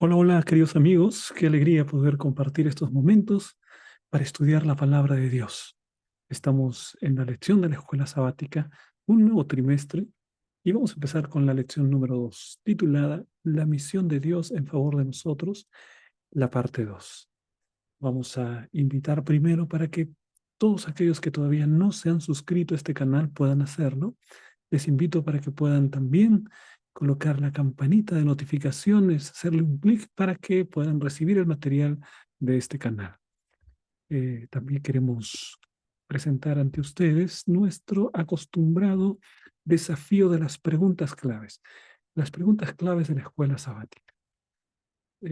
Hola, hola, queridos amigos. Qué alegría poder compartir estos momentos para estudiar la palabra de Dios. Estamos en la lección de la escuela sabática, un nuevo trimestre, y vamos a empezar con la lección número 2, titulada La misión de Dios en favor de nosotros, la parte 2. Vamos a invitar primero para que todos aquellos que todavía no se han suscrito a este canal puedan hacerlo. Les invito para que puedan también colocar la campanita de notificaciones, hacerle un clic para que puedan recibir el material de este canal. También queremos presentar ante ustedes nuestro acostumbrado desafío de las preguntas claves. Las preguntas claves de la escuela sabática.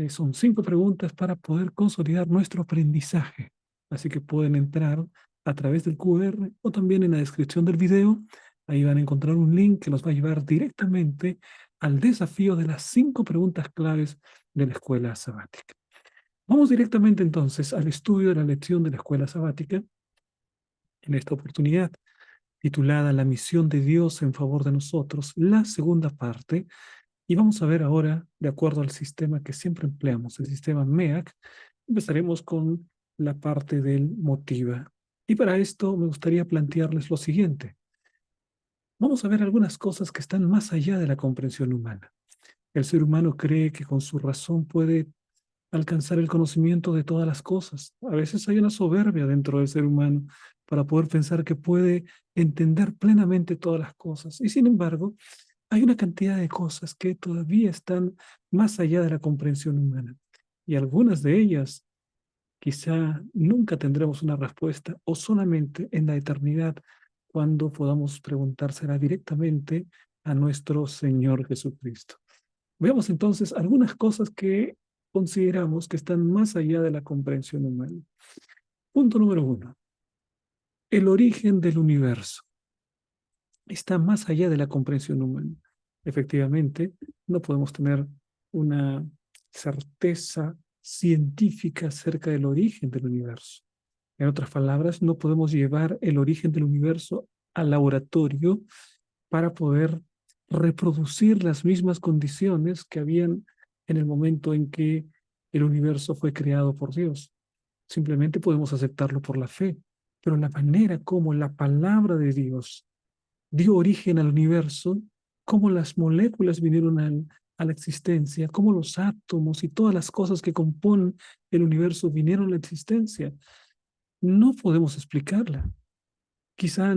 Son 5 preguntas para poder consolidar nuestro aprendizaje. Así que pueden entrar a través del QR o también en la descripción del video. Ahí van a encontrar un link que los va a llevar directamente al desafío de las 5 preguntas claves de la escuela sabática. Vamos directamente entonces al estudio de la lección de la escuela sabática. En esta oportunidad, titulada La misión de Dios en favor de nosotros, la segunda parte. Y vamos a ver ahora, de acuerdo al sistema que siempre empleamos, el sistema MEAC, empezaremos con la parte del motiva. Y para esto me gustaría plantearles lo siguiente. Vamos a ver algunas cosas que están más allá de la comprensión humana. El ser humano cree que con su razón puede alcanzar el conocimiento de todas las cosas. A veces hay una soberbia dentro del ser humano para poder pensar que puede entender plenamente todas las cosas. Y sin embargo, hay una cantidad de cosas que todavía están más allá de la comprensión humana. Y algunas de ellas quizá nunca tendremos una respuesta o solamente en la eternidad cuando podamos preguntársela directamente a nuestro Señor Jesucristo. Veamos entonces algunas cosas que consideramos que están más allá de la comprensión humana. Punto número 1. El origen del universo está más allá de la comprensión humana. Efectivamente, no podemos tener una certeza científica acerca del origen del universo. En otras palabras, no podemos llevar el origen del universo al laboratorio para poder reproducir las mismas condiciones que habían en el momento en que el universo fue creado por Dios. Simplemente podemos aceptarlo por la fe, pero la manera como la palabra de Dios dio origen al universo, cómo las moléculas vinieron a la existencia, cómo los átomos y todas las cosas que componen el universo vinieron a la existencia. No podemos explicarla. Quizá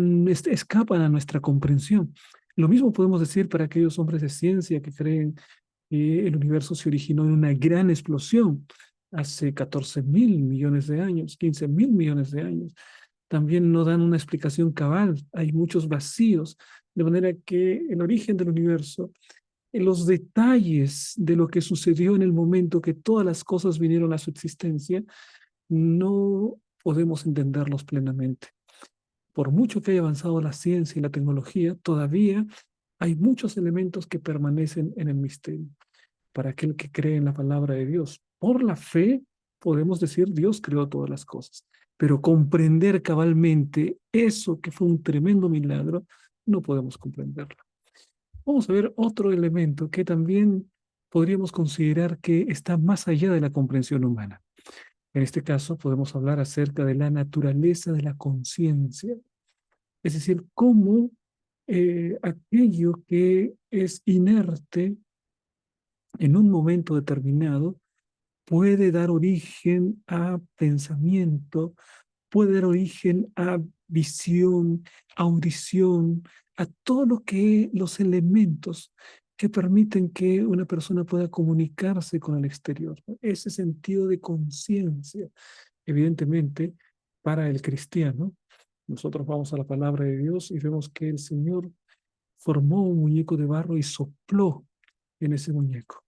escapan a nuestra comprensión. Lo mismo podemos decir para aquellos hombres de ciencia que creen que el universo se originó en una gran explosión hace 14.000 millones de años, 15.000 millones de años. También no dan una explicación cabal, hay muchos vacíos, de manera que el origen del universo, en los detalles de lo que sucedió en el momento que todas las cosas vinieron a su existencia, no podemos entenderlos plenamente. Por mucho que haya avanzado la ciencia y la tecnología, todavía hay muchos elementos que permanecen en el misterio. Para aquel que cree en la palabra de Dios, por la fe podemos decir Dios creó todas las cosas, pero comprender cabalmente eso que fue un tremendo milagro, no podemos comprenderlo. Vamos a ver otro elemento que también podríamos considerar que está más allá de la comprensión humana. En este caso podemos hablar acerca de la naturaleza de la conciencia. Es decir, cómo aquello que es inerte en un momento determinado puede dar origen a pensamiento, puede dar origen a visión, audición, a todo lo que los elementos que permiten que una persona pueda comunicarse con el exterior. Ese sentido de conciencia, evidentemente, para el cristiano. Nosotros vamos a la palabra de Dios y vemos que el Señor formó un muñeco de barro y sopló en ese muñeco,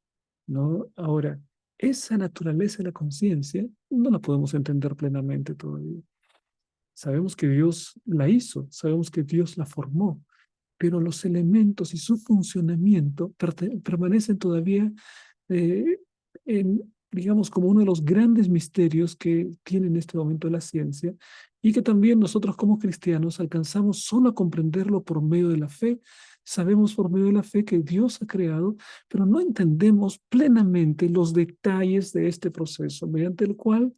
¿no? Ahora, esa naturaleza de la conciencia no la podemos entender plenamente todavía. Sabemos que Dios la hizo, sabemos que Dios la formó, pero los elementos y su funcionamiento permanecen todavía eh, digamos, como uno de los grandes misterios que tiene en este momento la ciencia y que también nosotros como cristianos alcanzamos solo a comprenderlo por medio de la fe, Sabemos por medio de la fe que Dios ha creado, pero no entendemos plenamente los detalles de este proceso, mediante el cual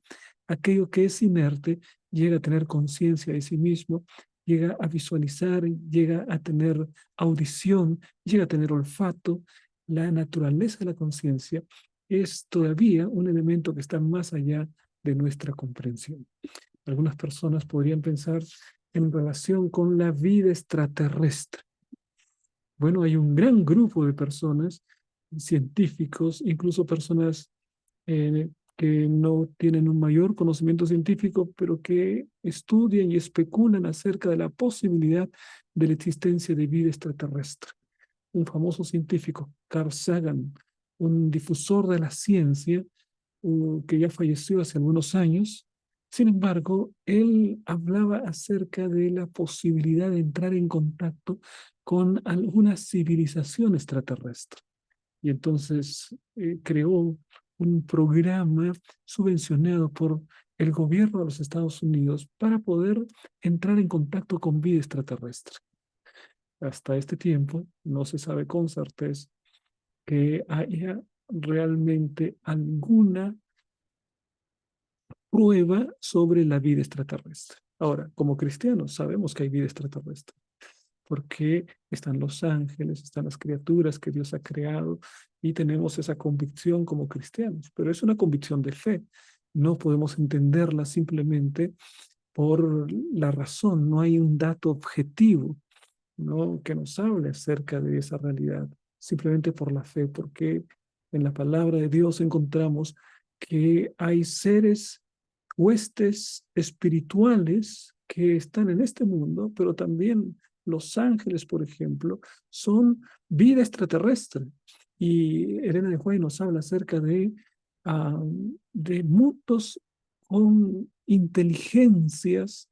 aquello que es inerte llega a tener conciencia de sí mismo, llega a visualizar, llega a tener audición, llega a tener olfato. La naturaleza de la conciencia es todavía un elemento que está más allá de nuestra comprensión. Algunas personas podrían pensar en relación con la vida extraterrestre. Bueno, hay un gran grupo de personas, científicos, incluso personas que no tienen un mayor conocimiento científico, pero que estudian y especulan acerca de la posibilidad de la existencia de vida extraterrestre. Un famoso científico, Carl Sagan, un difusor de la ciencia, que ya falleció hace algunos años. Sin embargo, él hablaba acerca de la posibilidad de entrar en contacto con alguna civilización extraterrestre. Y entonces creó un programa subvencionado por el gobierno de los Estados Unidos para poder entrar en contacto con vida extraterrestre. Hasta este tiempo no se sabe con certeza que haya realmente alguna prueba sobre la vida extraterrestre. Ahora, como cristianos sabemos que hay vida extraterrestre, porque están los ángeles, están las criaturas que Dios ha creado y tenemos esa convicción como cristianos, pero es una convicción de fe. No podemos entenderla simplemente por la razón, no hay un dato objetivo, ¿no?, que nos hable acerca de esa realidad, simplemente por la fe, porque en la palabra de Dios encontramos que hay seres, huestes espirituales que están en este mundo, pero también los ángeles, por ejemplo, son vida extraterrestre. Y Elena de White nos habla acerca de mundos con inteligencias,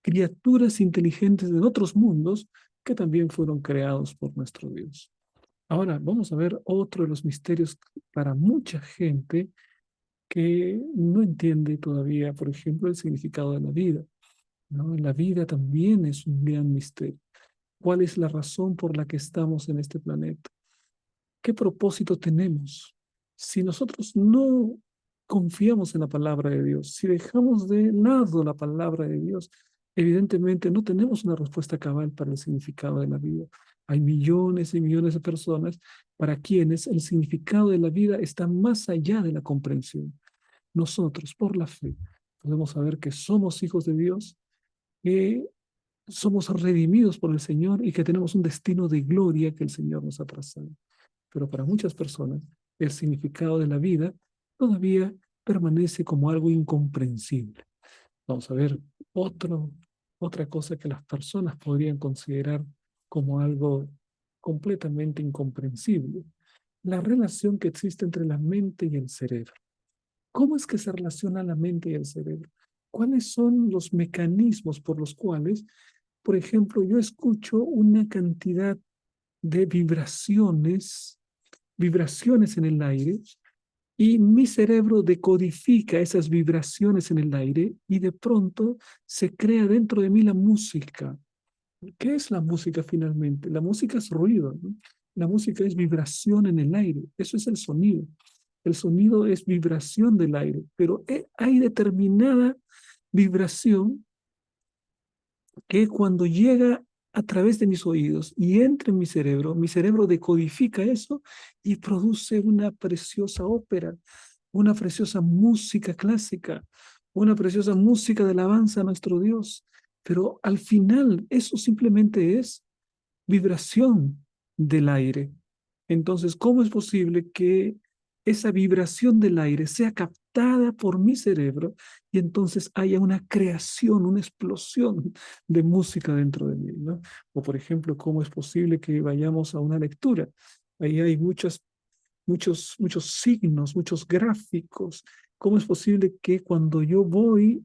criaturas inteligentes de otros mundos que también fueron creados por nuestro Dios. Ahora vamos a ver otro de los misterios para mucha gente que no entiende todavía, por ejemplo, el significado de la vida, ¿no? La vida también es un gran misterio. ¿Cuál es la razón por la que estamos en este planeta? ¿Qué propósito tenemos? Si nosotros no confiamos en la palabra de Dios, si dejamos de lado la palabra de Dios, evidentemente no tenemos una respuesta cabal para el significado de la vida. Hay millones y millones de personas para quienes el significado de la vida está más allá de la comprensión. Nosotros, por la fe, podemos saber que somos hijos de Dios, que somos redimidos por el Señor y que tenemos un destino de gloria que el Señor nos ha trazado. Pero para muchas personas, el significado de la vida todavía permanece como algo incomprensible. Vamos a ver otra cosa que las personas podrían considerar como algo completamente incomprensible: la relación que existe entre la mente y el cerebro. ¿Cómo es que se relaciona la mente y el cerebro? ¿Cuáles son los mecanismos por los cuales, por ejemplo, yo escucho una cantidad de vibraciones en el aire, y mi cerebro decodifica esas vibraciones en el aire y de pronto se crea dentro de mí la música? ¿Qué es la música finalmente? La música es ruido, ¿no? La música es vibración en el aire, eso es el sonido. El sonido es vibración del aire, pero hay determinada vibración que cuando llega a través de mis oídos y entra en mi cerebro decodifica eso y produce una preciosa ópera, una preciosa música clásica, una preciosa música de alabanza a nuestro Dios. Pero al final eso simplemente es vibración del aire. Entonces, ¿cómo es posible que esa vibración del aire sea captada por mi cerebro y entonces haya una creación, una explosión de música dentro de mí, ¿no? O por ejemplo, ¿cómo es posible que vayamos a una lectura? Ahí hay muchos signos, muchos gráficos. ¿Cómo es posible que cuando yo voy,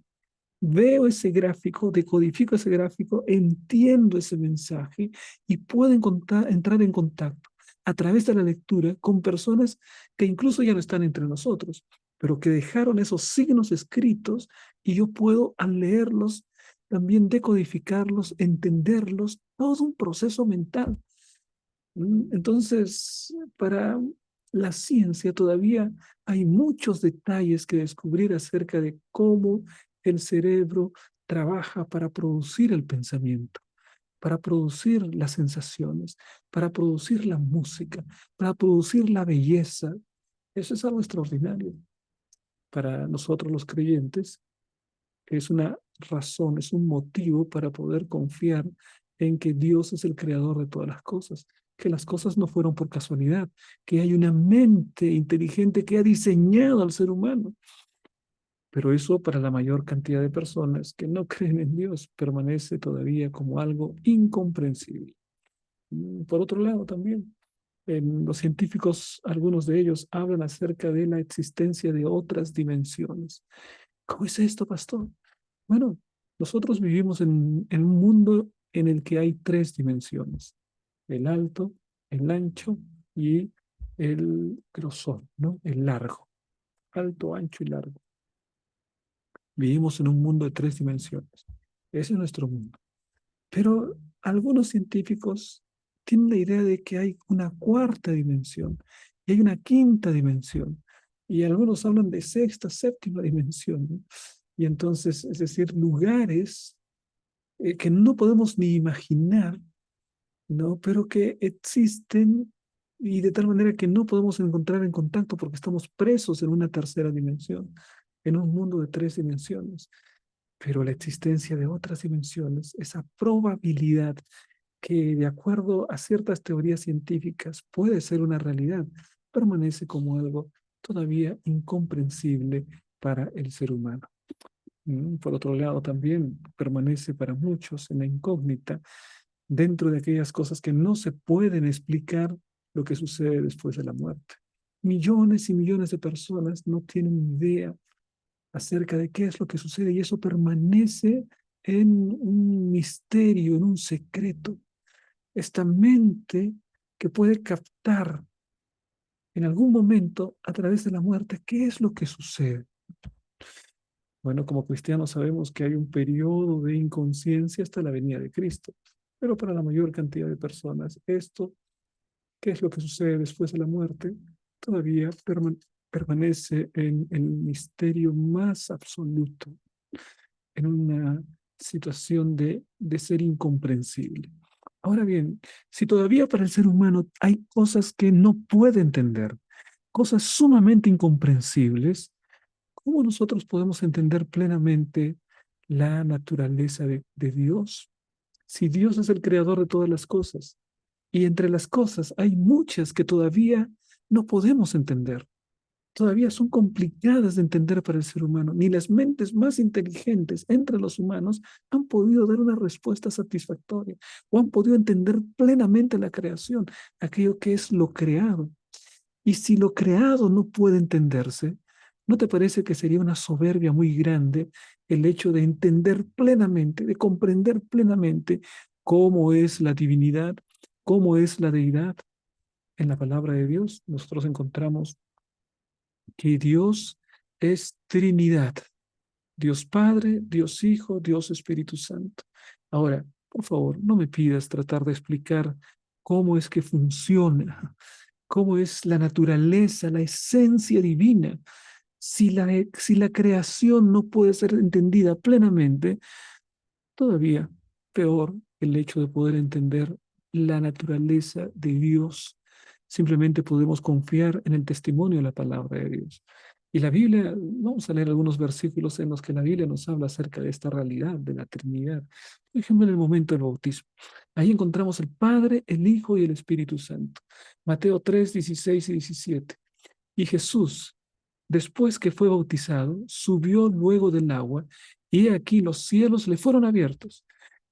veo ese gráfico, decodifico ese gráfico, entiendo ese mensaje y puedo entrar en contacto a través de la lectura con personas que incluso ya no están entre nosotros, pero que dejaron esos signos escritos y yo puedo al leerlos también decodificarlos, entenderlos, todo un proceso mental? Entonces, para la ciencia todavía hay muchos detalles que descubrir acerca de cómo el cerebro trabaja para producir el pensamiento, para producir las sensaciones, para producir la música, para producir la belleza. Eso es algo extraordinario. Para nosotros los creyentes es una razón, es un motivo para poder confiar en que Dios es el creador de todas las cosas, que las cosas no fueron por casualidad, que hay una mente inteligente que ha diseñado al ser humano. Pero eso para la mayor cantidad de personas que no creen en Dios permanece todavía como algo incomprensible. Por otro lado, también, los científicos, algunos de ellos, hablan acerca de la existencia de otras dimensiones. ¿Cómo es esto, pastor? Bueno, nosotros vivimos en un mundo en el que hay tres dimensiones: el alto, el ancho y el grosor, ¿no? El largo, alto, ancho y largo. Vivimos en un mundo de tres dimensiones. Ese es nuestro mundo. Pero algunos científicos tienen la idea de que hay una cuarta dimensión y hay una quinta dimensión. Y algunos hablan de sexta, séptima dimensión, ¿no? Y entonces, es decir, lugares que no podemos ni imaginar, ¿no? Pero que existen y de tal manera que no podemos encontrar en contacto porque estamos presos en una tercera dimensión, en un mundo de tres dimensiones. Pero la existencia de otras dimensiones, esa probabilidad que de acuerdo a ciertas teorías científicas puede ser una realidad, permanece como algo todavía incomprensible para el ser humano. Por otro lado, también permanece para muchos en la incógnita dentro de aquellas cosas que no se pueden explicar lo que sucede después de la muerte. Millones y millones de personas no tienen idea acerca de qué es lo que sucede y eso permanece en un misterio, en un secreto. Esta mente que puede captar en algún momento a través de la muerte qué es lo que sucede. Bueno, como cristianos sabemos que hay un periodo de inconsciencia hasta la venida de Cristo, pero para la mayor cantidad de personas esto, qué es lo que sucede después de la muerte, todavía permanece en el misterio más absoluto, en una situación de ser incomprensible. Ahora bien, si todavía para el ser humano hay cosas que no puede entender, cosas sumamente incomprensibles, ¿cómo nosotros podemos entender plenamente la naturaleza de Dios? Si Dios es el creador de todas las cosas y entre las cosas hay muchas que todavía no podemos entender, todavía son complicadas de entender para el ser humano. Ni las mentes más inteligentes entre los humanos han podido dar una respuesta satisfactoria o han podido entender plenamente la creación, aquello que es lo creado. Y si lo creado no puede entenderse, ¿no te parece que sería una soberbia muy grande el hecho de entender plenamente, de comprender plenamente cómo es la divinidad, cómo es la deidad? En la palabra de Dios nosotros encontramos que Dios es Trinidad, Dios Padre, Dios Hijo, Dios Espíritu Santo. Ahora, por favor, no me pidas tratar de explicar cómo es que funciona, cómo es la naturaleza, la esencia divina. Si la creación no puede ser entendida plenamente, todavía peor el hecho de poder entender la naturaleza de Dios. Simplemente podemos confiar en el testimonio de la palabra de Dios. Y la Biblia, vamos a leer algunos versículos en los que la Biblia nos habla acerca de esta realidad, de la Trinidad. Por ejemplo, en el momento del bautismo. Ahí encontramos el Padre, el Hijo y el Espíritu Santo. Mateo 3, 16 y 17. Y Jesús, después que fue bautizado, subió luego del agua, y he aquí los cielos le fueron abiertos,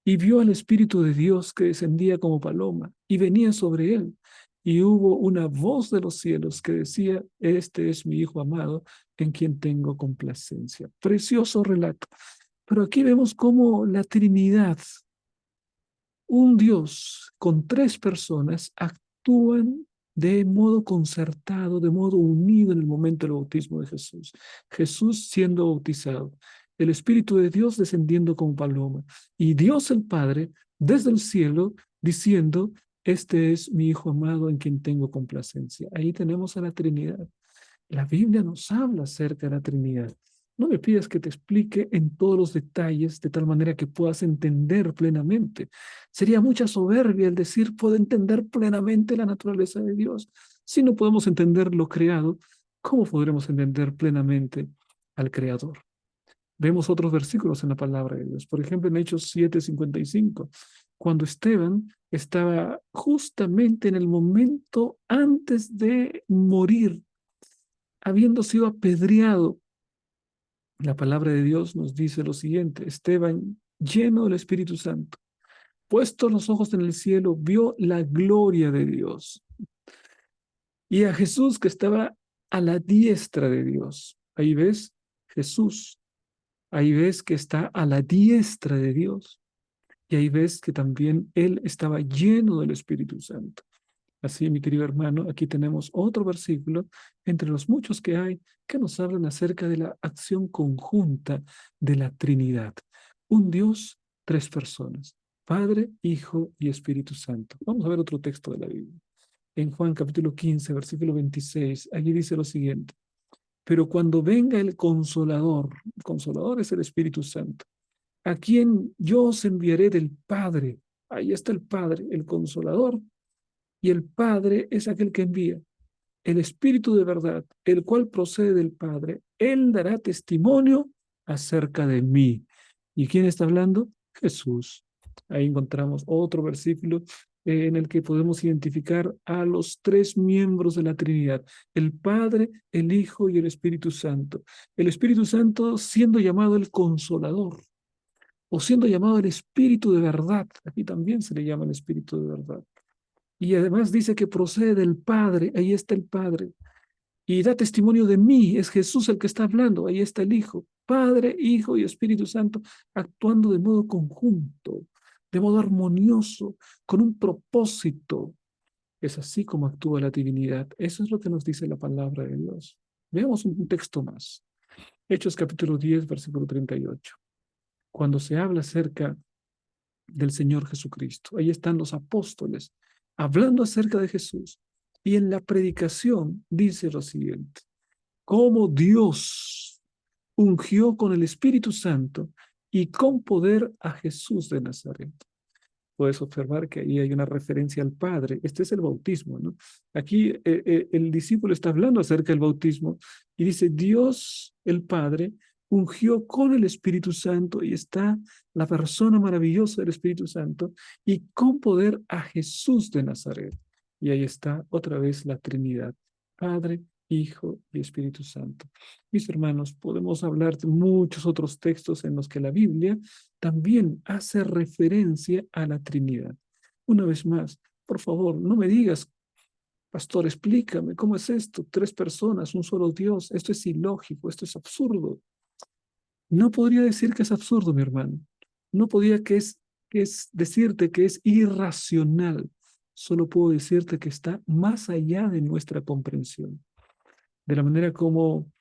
y vio al Espíritu de Dios que descendía como paloma, y venía sobre él. Y hubo una voz de los cielos que decía: Este es mi Hijo amado, en quien tengo complacencia. Precioso relato. Pero aquí vemos cómo la Trinidad, un Dios con tres personas, actúan de modo concertado, de modo unido en el momento del bautismo de Jesús. Jesús siendo bautizado, el Espíritu de Dios descendiendo como paloma y Dios el Padre desde el cielo diciendo: este es mi Hijo amado en quien tengo complacencia. Ahí tenemos a la Trinidad. La Biblia nos habla acerca de la Trinidad. No me pidas que te explique en todos los detalles de tal manera que puedas entender plenamente. Sería mucha soberbia el decir, puedo entender plenamente la naturaleza de Dios. Si no podemos entender lo creado, ¿cómo podremos entender plenamente al Creador? Vemos otros versículos en la palabra de Dios. Por ejemplo, en Hechos 7:55, cuando Esteban estaba justamente en el momento antes de morir, habiendo sido apedreado, la palabra de Dios nos dice lo siguiente: Esteban, lleno del Espíritu Santo, puestos los ojos en el cielo, vio la gloria de Dios y a Jesús que estaba a la diestra de Dios. Ahí ves Jesús, ahí ves que está a la diestra de Dios y ahí ves que también él estaba lleno del Espíritu Santo. Así, mi querido hermano, aquí tenemos otro versículo entre los muchos que hay que nos hablan acerca de la acción conjunta de la Trinidad. Un Dios, tres personas, Padre, Hijo y Espíritu Santo. Vamos a ver otro texto de la Biblia. En Juan capítulo 15, versículo 26, allí dice lo siguiente: pero cuando venga el Consolador es el Espíritu Santo, a quien yo os enviaré del Padre. Ahí está el Padre, el Consolador, y el Padre es aquel que envía. El Espíritu de verdad, el cual procede del Padre, Él dará testimonio acerca de mí. ¿Y quién está hablando? Jesús. Ahí encontramos otro versículo en el que podemos identificar a los tres miembros de la Trinidad: el Padre, el Hijo y el Espíritu Santo. El Espíritu Santo siendo llamado el Consolador o siendo llamado el Espíritu de verdad. Aquí también se le llama el Espíritu de verdad. Y además dice que procede del Padre, ahí está el Padre. Y da testimonio de mí, es Jesús el que está hablando, ahí está el Hijo. Padre, Hijo y Espíritu Santo actuando de modo conjunto, de modo armonioso, con un propósito. Es así como actúa la divinidad. Eso es lo que nos dice la palabra de Dios. Veamos un texto más. Hechos capítulo 10, versículo 38. Cuando se habla acerca del Señor Jesucristo. Ahí están los apóstoles hablando acerca de Jesús. Y en la predicación dice lo siguiente: cómo Dios ungió con el Espíritu Santo y con poder a Jesús de Nazaret. Puedes observar que ahí hay una referencia al Padre. Este es el bautismo, ¿no? Aquí el discípulo está hablando acerca del bautismo y dice: Dios, el Padre, ungió con el Espíritu Santo, y está la persona maravillosa del Espíritu Santo, y con poder a Jesús de Nazaret. Y ahí está otra vez la Trinidad: Padre, Hijo y Espíritu Santo. Mis hermanos, podemos hablar de muchos otros textos en los que la Biblia también hace referencia a la Trinidad. Una vez más, por favor, no me digas: pastor, explícame, ¿cómo es esto? Tres personas, un solo Dios. Esto es ilógico, esto es absurdo. No podría decir que es absurdo, mi hermano. No podría que es decirte que es irracional. Solo puedo decirte que está más allá de nuestra comprensión. De la manera como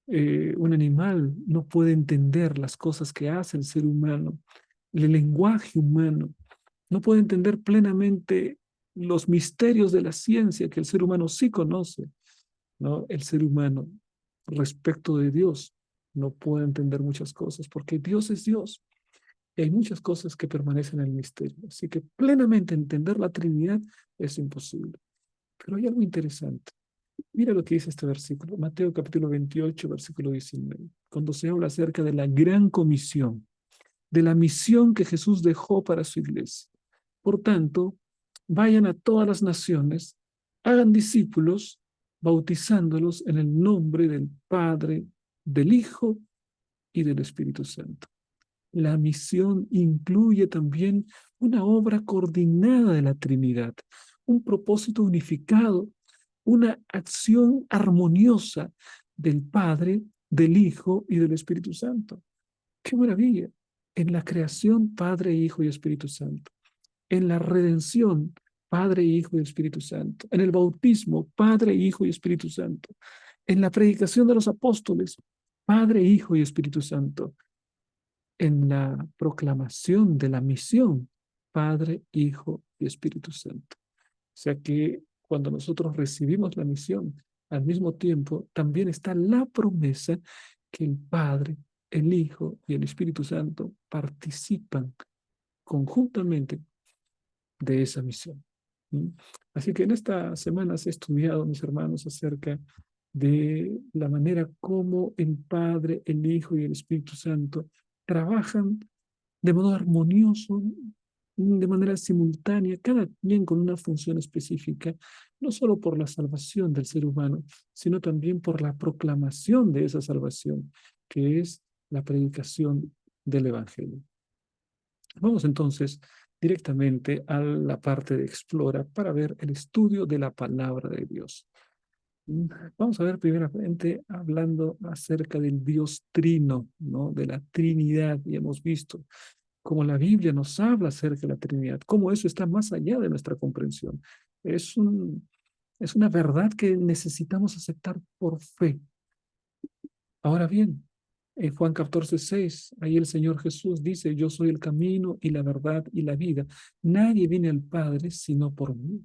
un animal no puede entender las cosas que hace el ser humano, el lenguaje humano, no puede entender plenamente los misterios de la ciencia que el ser humano sí conoce, ¿no? El ser humano, respecto de Dios, no puede entender muchas cosas porque Dios es Dios y hay muchas cosas que permanecen en el misterio. Así que plenamente entender la Trinidad es imposible. Pero hay algo interesante. Mira lo que dice este versículo, Mateo capítulo 28, versículo 19, cuando se habla acerca de la gran comisión, de la misión que Jesús dejó para su iglesia. Por tanto, vayan a todas las naciones, hagan discípulos, bautizándolos en el nombre del Padre, del Hijo y del Espíritu Santo. La misión incluye también una obra coordinada de la Trinidad, un propósito unificado, una acción armoniosa del Padre, del Hijo y del Espíritu Santo. ¡Qué maravilla! En la creación, Padre, Hijo y Espíritu Santo. En la redención, Padre, Hijo y Espíritu Santo. En el bautismo, Padre, Hijo y Espíritu Santo. En la predicación de los apóstoles, Padre, Hijo y Espíritu Santo. En la proclamación de la misión, Padre, Hijo y Espíritu Santo. sea que cuando nosotros recibimos la misión, al mismo tiempo también está la promesa que el Padre, el Hijo y el Espíritu Santo participan conjuntamente de esa misión. ¿Mm? Así que en estas semanas he estudiado, mis hermanos, acerca de la manera como el Padre, el Hijo y el Espíritu Santo trabajan de modo armonioso, de manera simultánea, cada quien con una función específica, no solo por la salvación del ser humano, sino también por la proclamación de esa salvación, que es la predicación del Evangelio. Vamos entonces directamente a la parte de Explora para ver el estudio de la palabra de Dios. Vamos a ver primeramente hablando acerca del Dios Trino, ¿no? De la Trinidad, y hemos visto cómo la Biblia nos habla acerca de la Trinidad, cómo eso está más allá de nuestra comprensión. Es es una verdad que necesitamos aceptar por fe. Ahora bien, en Juan 14:6, ahí el Señor Jesús dice, yo soy el camino y la verdad y la vida. Nadie viene al Padre sino por mí.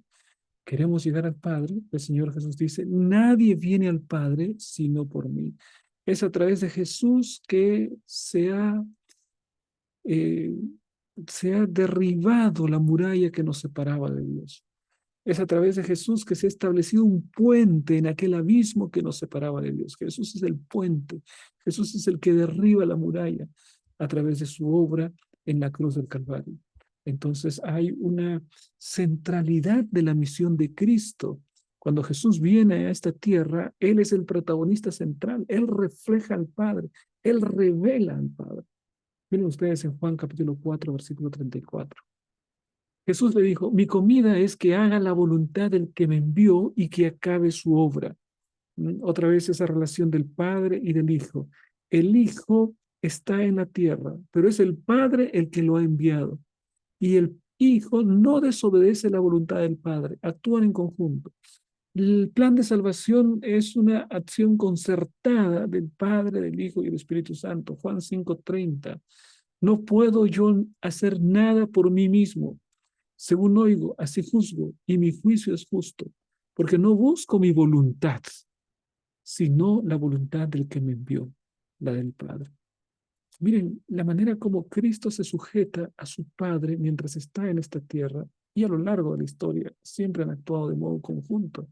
Queremos llegar al Padre, el Señor Jesús dice, nadie viene al Padre sino por mí. Es a través de Jesús que eh, se ha derribado la muralla que nos separaba de Dios. Es a través de Jesús que se ha establecido un puente en aquel abismo que nos separaba de Dios. Jesús es el puente. Jesús es el que derriba la muralla a través de su obra en la cruz del Calvario. Entonces hay una centralidad de la misión de Cristo. Cuando Jesús viene a esta tierra, Él es el protagonista central. Él refleja al Padre. Él revela al Padre. Miren ustedes en Juan capítulo 4, versículo 34. Jesús le dijo, mi comida es que haga la voluntad del que me envió y que acabe su obra. Otra vez esa relación del Padre y del Hijo. El Hijo está en la tierra, pero es el Padre el que lo ha enviado. Y el Hijo no desobedece la voluntad del Padre, actúan en conjunto. El plan de salvación es una acción concertada del Padre, del Hijo y del Espíritu Santo. Juan 5:30. No puedo yo hacer nada por mí mismo. Según oigo, así juzgo, y mi juicio es justo, porque no busco mi voluntad, sino la voluntad del que me envió, la del Padre. Miren, la manera como Cristo se sujeta a su Padre mientras está en esta tierra y a lo largo de la historia siempre han actuado de modo conjunto,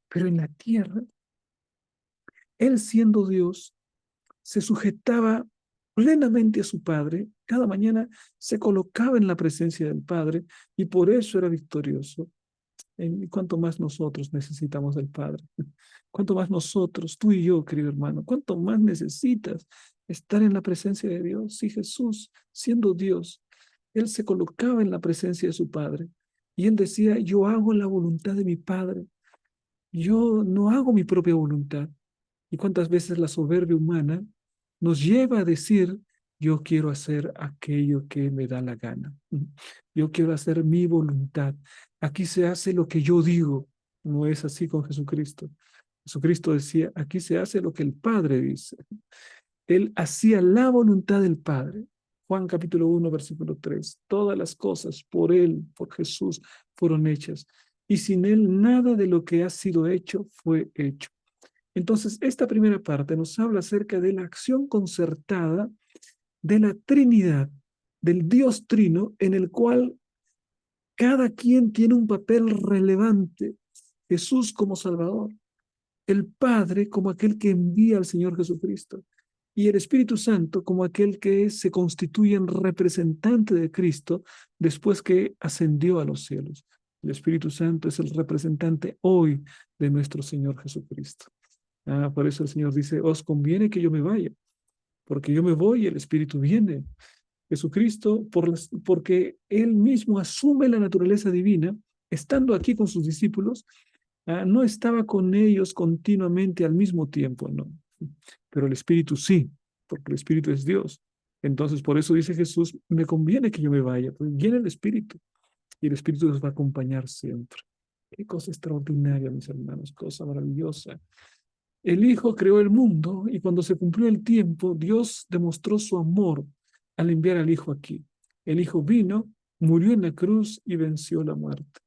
pero en la tierra, Él siendo Dios, se sujetaba plenamente a su Padre, cada mañana se colocaba en la presencia del Padre y por eso era victorioso. Y cuánto más nosotros necesitamos del Padre. Cuánto más nosotros, tú y yo, querido hermano, cuánto más necesitas estar en la presencia de Dios. Si Jesús, siendo Dios, Él se colocaba en la presencia de su Padre y Él decía, yo hago la voluntad de mi Padre. Yo no hago mi propia voluntad. Y cuántas veces la soberbia humana nos lleva a decir, yo quiero hacer aquello que me da la gana. Yo quiero hacer mi voluntad. Aquí se hace lo que yo digo. No es así con Jesucristo. Jesucristo decía, aquí se hace lo que el Padre dice. Él hacía la voluntad del Padre. Juan capítulo 1, versículo 3. Todas las cosas por Él, por Jesús, fueron hechas. Y sin Él nada de lo que ha sido hecho fue hecho. Entonces, esta primera parte nos habla acerca de la acción concertada de la Trinidad, del Dios Trino, en el cual cada quien tiene un papel relevante. Jesús como Salvador, el Padre como aquel que envía al Señor Jesucristo y el Espíritu Santo como aquel que se constituye en representante de Cristo después que ascendió a los cielos. El Espíritu Santo es el representante hoy de nuestro Señor Jesucristo. Por eso el Señor dice, os conviene que yo me vaya, porque yo me voy y el Espíritu viene. Jesucristo, porque Él mismo asume la naturaleza divina, estando aquí con sus discípulos, no estaba con ellos continuamente al mismo tiempo, no. Pero el Espíritu sí, porque el Espíritu es Dios. Entonces, por eso dice Jesús, me conviene que yo me vaya, porque viene el Espíritu y el Espíritu nos va a acompañar siempre. Qué cosa extraordinaria, mis hermanos, cosa maravillosa. El Hijo creó el mundo y cuando se cumplió el tiempo, Dios demostró su amor al enviar al Hijo aquí. El Hijo vino, murió en la cruz y venció la muerte.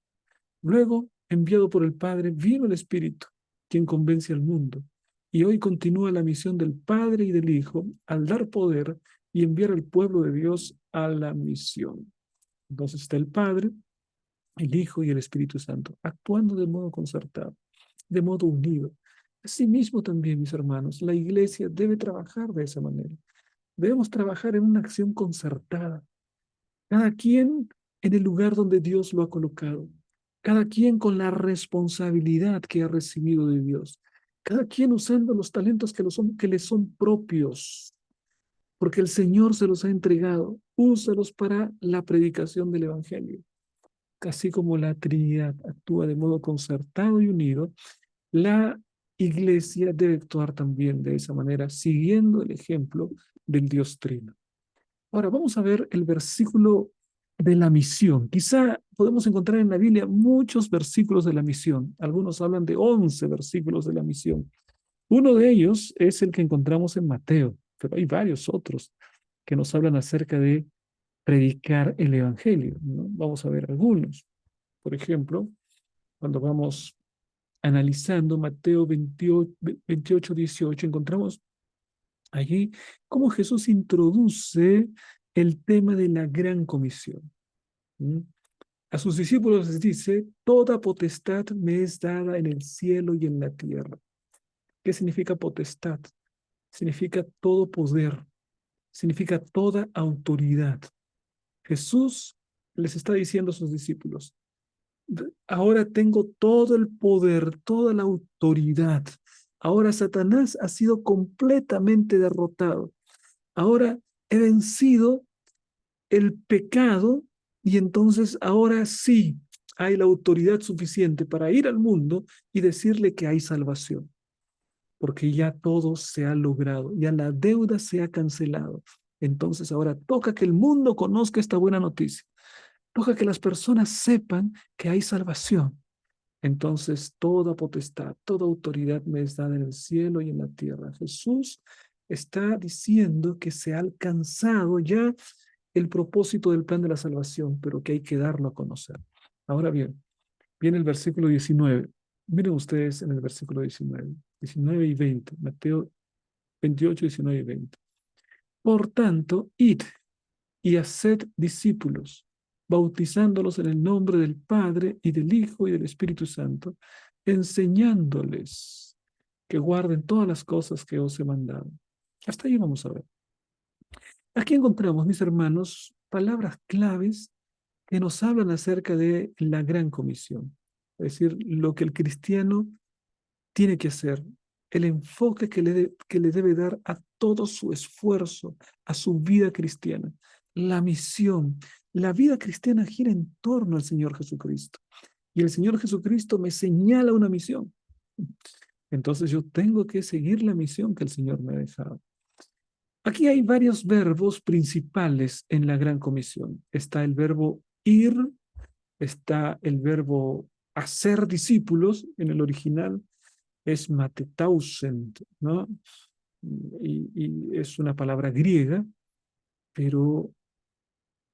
Luego enviado por el Padre, vino el Espíritu, quien convence al mundo. Y hoy continúa la misión del Padre y del Hijo al dar poder y enviar al pueblo de Dios a la misión. Entonces está el Padre, el Hijo y el Espíritu Santo, actuando de modo concertado, de modo unido. Asimismo también, mis hermanos, la iglesia debe trabajar de esa manera. Debemos trabajar en una acción concertada, cada quien en el lugar donde Dios lo ha colocado, cada quien con la responsabilidad que ha recibido de Dios, cada quien usando los talentos que le son propios, porque el Señor se los ha entregado. Úsalos para la predicación del Evangelio. Así como la Trinidad actúa de modo concertado y unido, la iglesia debe actuar también de esa manera, siguiendo el ejemplo del Dios Trino. Ahora vamos a ver el versículo de la misión. Quizá podemos encontrar en la Biblia muchos versículos de la misión. Algunos hablan de 11 versículos de la misión. Uno de ellos es el que encontramos en Mateo, pero hay varios otros que nos hablan acerca de predicar el Evangelio, ¿no? Vamos a ver algunos. Por ejemplo, cuando vamos analizando Mateo 28, 18, encontramos allí cómo Jesús introduce el tema de la gran comisión. ¿Mm? A sus discípulos les dice, toda potestad me es dada en el cielo y en la tierra. ¿Qué significa potestad? Significa todo poder, significa toda autoridad. Jesús les está diciendo a sus discípulos, ahora tengo todo el poder, toda la autoridad. Ahora Satanás ha sido completamente derrotado. Ahora he vencido el pecado y entonces ahora sí hay la autoridad suficiente para ir al mundo y decirle que hay salvación, porque ya todo se ha logrado, ya la deuda se ha cancelado. Entonces ahora toca que el mundo conozca esta buena noticia, toca que las personas sepan que hay salvación. Entonces toda potestad, toda autoridad me es dada en el cielo y en la tierra. Jesús está diciendo que se ha alcanzado ya el propósito del plan de la salvación, pero que hay que darlo a conocer. Ahora bien, viene el versículo 19. Miren ustedes en el versículo 19, 19 y 20, Mateo 28, 19 y 20. Por tanto, id y haced discípulos, bautizándolos en el nombre del Padre y del Hijo y del Espíritu Santo, enseñándoles que guarden todas las cosas que os he mandado. Hasta ahí vamos a ver. Aquí encontramos, mis hermanos, palabras claves que nos hablan acerca de la gran comisión, es decir, lo que el cristiano tiene que hacer, el enfoque que le debe dar a todo su esfuerzo, a su vida cristiana, la misión. La vida cristiana gira en torno al Señor Jesucristo y el Señor Jesucristo me señala una misión. Entonces yo tengo que seguir la misión que el Señor me ha dejado. Aquí hay varios verbos principales en la Gran Comisión. Está el verbo ir, está el verbo hacer discípulos en el original, es matetausen, ¿no? Y es una palabra griega, pero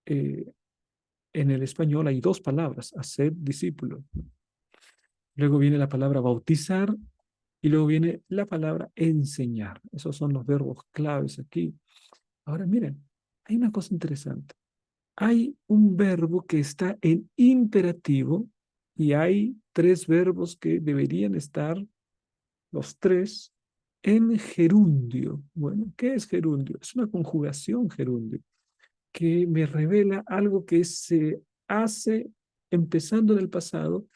en el español hay dos palabras, hacer discípulos. Luego viene la palabra bautizar y luego viene la palabra enseñar. Esos son los verbos claves aquí. Ahora miren, hay una cosa interesante. Hay un verbo que está en imperativo y hay tres verbos que deberían estar, los tres, en gerundio. Bueno, ¿qué es gerundio? Es una conjugación gerundio que me revela algo que se hace empezando en el pasado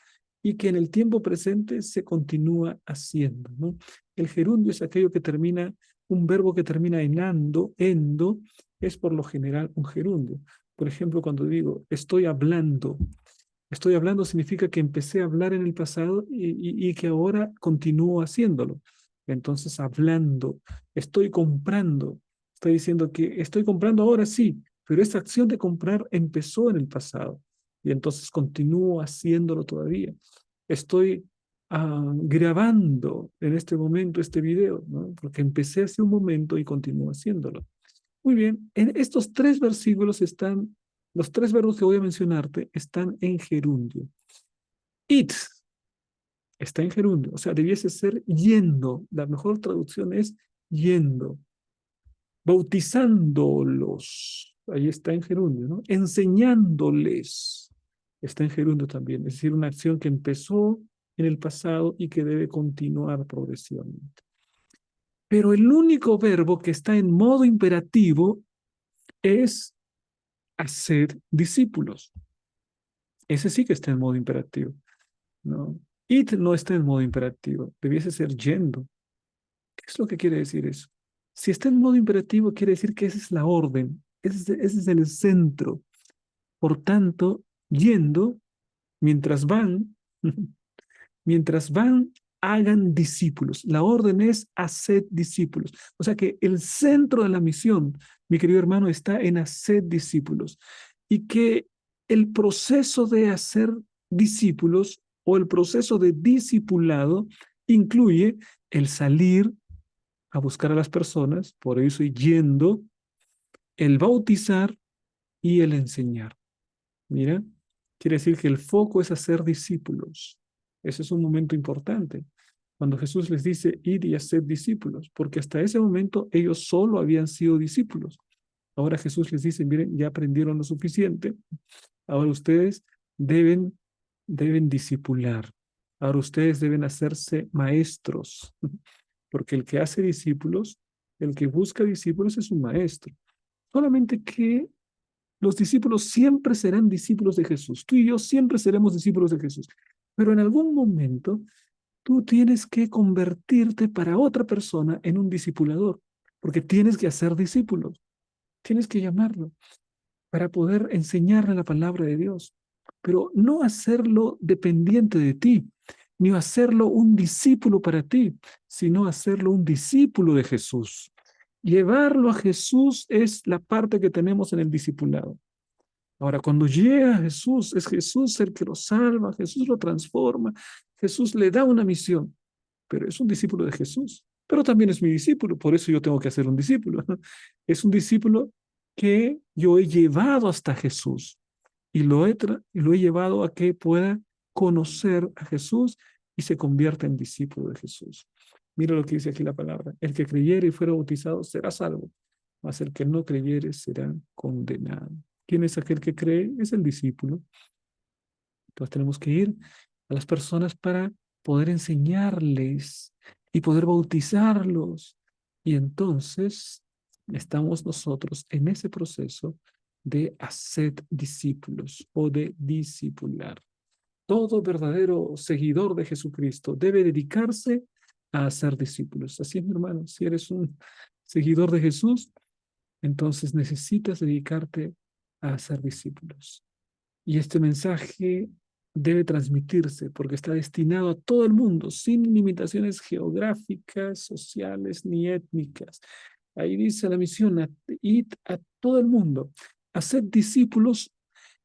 y que en el tiempo presente se continúa haciendo, ¿no? El gerundio es aquello que termina, un verbo que termina en endo, es por lo general un gerundio. Por ejemplo, cuando digo estoy hablando significa que empecé a hablar en el pasado y que ahora continúo haciéndolo. Entonces, hablando, estoy comprando, estoy diciendo que estoy comprando ahora sí, pero esta acción de comprar empezó en el pasado y entonces continúo haciéndolo todavía. Estoy grabando en este momento este video, ¿no? Porque empecé hace un momento y continúo haciéndolo. Muy bien, en estos tres versículos están, los tres verbos que voy a mencionarte están en gerundio. It, está en gerundio, o sea, debiese ser yendo. La mejor traducción es yendo, bautizándolos, ahí está en gerundio, ¿no? Enseñándoles, está en gerundio también, es decir, una acción que empezó en el pasado y que debe continuar progresivamente. Pero el único verbo que está en modo imperativo es hacer discípulos. Ese sí que está en modo imperativo, ¿no? It no está en modo imperativo, debiese ser yendo. ¿Qué es lo que quiere decir eso? Si está en modo imperativo, quiere decir que esa es la orden, ese es el centro. Por tanto, yendo, mientras van, mientras van, hagan discípulos. La orden es hacer discípulos. O sea que el centro de la misión, mi querido hermano, está en hacer discípulos. Y que el proceso de hacer discípulos o el proceso de discipulado incluye el salir a buscar a las personas, por eso yendo, el bautizar y el enseñar. Mira, quiere decir que el foco es hacer discípulos. Ese es un momento importante. Cuando Jesús les dice, id y hacer discípulos, porque hasta ese momento ellos solo habían sido discípulos. Ahora Jesús les dice, miren, ya aprendieron lo suficiente, ahora ustedes deben, deben discipular. Ahora ustedes deben hacerse maestros, porque el que hace discípulos, el que busca discípulos es un maestro. Solamente que los discípulos siempre serán discípulos de Jesús. Tú y yo siempre seremos discípulos de Jesús. Pero en algún momento tú tienes que convertirte para otra persona en un discipulador, porque tienes que hacer discípulos, tienes que llamarlo para poder enseñarle la palabra de Dios, pero no hacerlo dependiente de ti, ni hacerlo un discípulo para ti, sino hacerlo un discípulo de Jesús. Llevarlo a Jesús es la parte que tenemos en el discipulado. Ahora, cuando llega a Jesús, es Jesús el que lo salva, Jesús lo transforma, Jesús le da una misión, pero es un discípulo de Jesús, pero también es mi discípulo, por eso yo tengo que hacer un discípulo. Es un discípulo que yo he llevado hasta Jesús y lo he llevado a que pueda conocer a Jesús y se convierta en discípulo de Jesús. Mira lo que dice aquí la palabra, el que creyere y fuera bautizado será salvo, mas el que no creyere será condenado. ¿Quién es aquel que cree? Es el discípulo. Entonces tenemos que ir a las personas para poder enseñarles y poder bautizarlos. Y entonces estamos nosotros en ese proceso de hacer discípulos o de discipular. Todo verdadero seguidor de Jesucristo debe dedicarse a hacer discípulos. Así es, mi hermano. Si eres un seguidor de Jesús, entonces necesitas dedicarte a hacer discípulos. Y este mensaje debe transmitirse porque está destinado a todo el mundo, sin limitaciones geográficas, sociales ni étnicas. Ahí dice la misión, id a todo el mundo, haced discípulos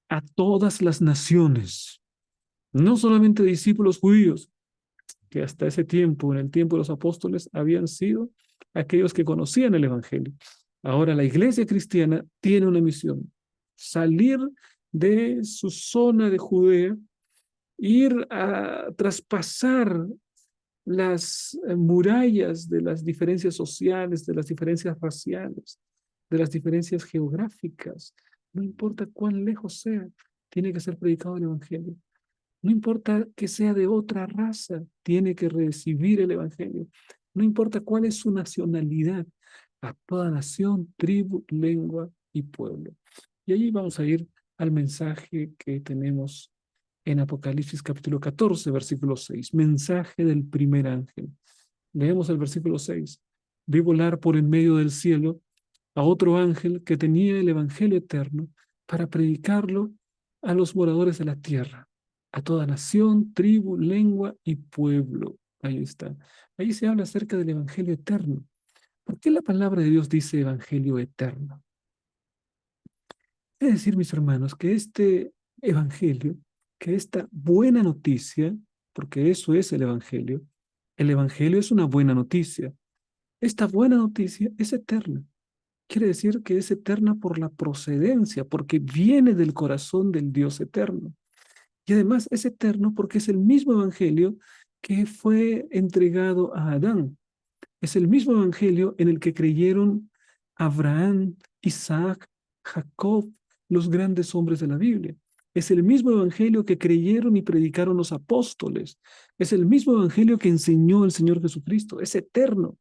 a todas las naciones, no solamente discípulos judíos, que hasta ese tiempo, en el tiempo de los apóstoles, habían sido aquellos que conocían el Evangelio. Ahora la iglesia cristiana tiene una misión, salir de su zona de Judea, ir a traspasar las murallas de las diferencias sociales, de las diferencias raciales, de las diferencias geográficas. No importa cuán lejos sea, tiene que ser predicado el Evangelio. No importa que sea de otra raza, tiene que recibir el Evangelio. No importa cuál es su nacionalidad, a toda nación, tribu, lengua y pueblo. Y allí vamos a ir al mensaje que tenemos en Apocalipsis capítulo 14, versículo 6. Mensaje del primer ángel. Leemos el versículo 6. Vi volar por en medio del cielo a otro ángel que tenía el Evangelio eterno para predicarlo a los moradores de la tierra, a toda nación, tribu, lengua y pueblo. Ahí está. Ahí se habla acerca del Evangelio eterno. ¿Por qué la palabra de Dios dice Evangelio eterno? Es decir, mis hermanos, que este Evangelio, que esta buena noticia, porque eso es el Evangelio es una buena noticia. Esta buena noticia es eterna. Quiere decir que es eterna por la procedencia, porque viene del corazón del Dios eterno. Y además es eterno porque es el mismo Evangelio que fue entregado a Adán. Es el mismo evangelio en el que creyeron Abraham, Isaac, Jacob, los grandes hombres de la Biblia. Es el mismo evangelio que creyeron y predicaron los apóstoles. Es el mismo evangelio que enseñó el Señor Jesucristo. Es eterno.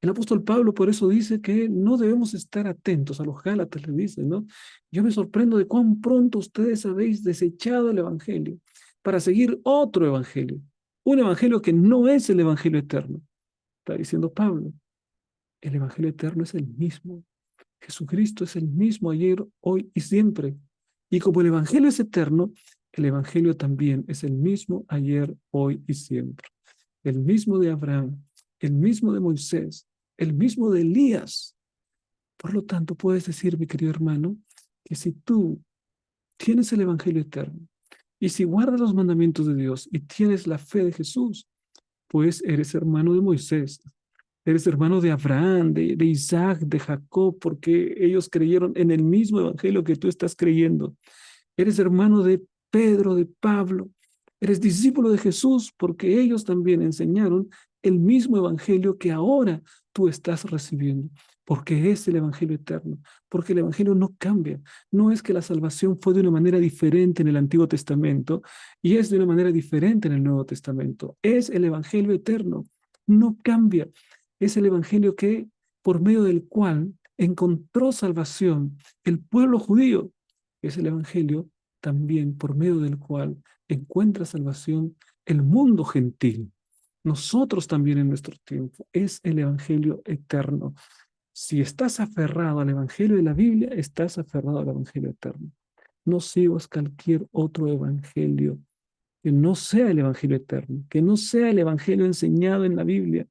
El apóstol Pablo por eso dice que no debemos estar atentos, a los Gálatas le dice, ¿no? Yo me sorprendo de cuán pronto ustedes habéis desechado el evangelio para seguir otro evangelio, un evangelio que no es el evangelio eterno. Está diciendo Pablo, el evangelio eterno es el mismo. Jesucristo es el mismo ayer, hoy y siempre. Y como el evangelio es eterno, el evangelio también es el mismo ayer, hoy y siempre. El mismo de Abraham, el mismo de Moisés, el mismo de Elías. Por lo tanto, puedes decir, mi querido hermano, que si tú tienes el evangelio eterno y si guardas los mandamientos de Dios y tienes la fe de Jesús, pues eres hermano de Moisés, eres hermano de Abraham, de Isaac, de Jacob, porque ellos creyeron en el mismo evangelio que tú estás creyendo. Eres hermano de Pedro, de Pablo. Eres discípulo de Jesús porque ellos también enseñaron el mismo evangelio que ahora tú estás recibiendo. Porque es el evangelio eterno. Porque el evangelio no cambia. No es que la salvación fue de una manera diferente en el Antiguo Testamento y es de una manera diferente en el Nuevo Testamento. Es el evangelio eterno. No cambia. Es el evangelio que, por medio del cual encontró salvación el pueblo judío. Es el evangelio también por medio del cual encuentra salvación el mundo gentil. Nosotros también en nuestro tiempo. Es el evangelio eterno. Si estás aferrado al evangelio de la Biblia, estás aferrado al evangelio eterno. No sigas cualquier otro evangelio que no sea el evangelio eterno, que no sea el evangelio enseñado en la Biblia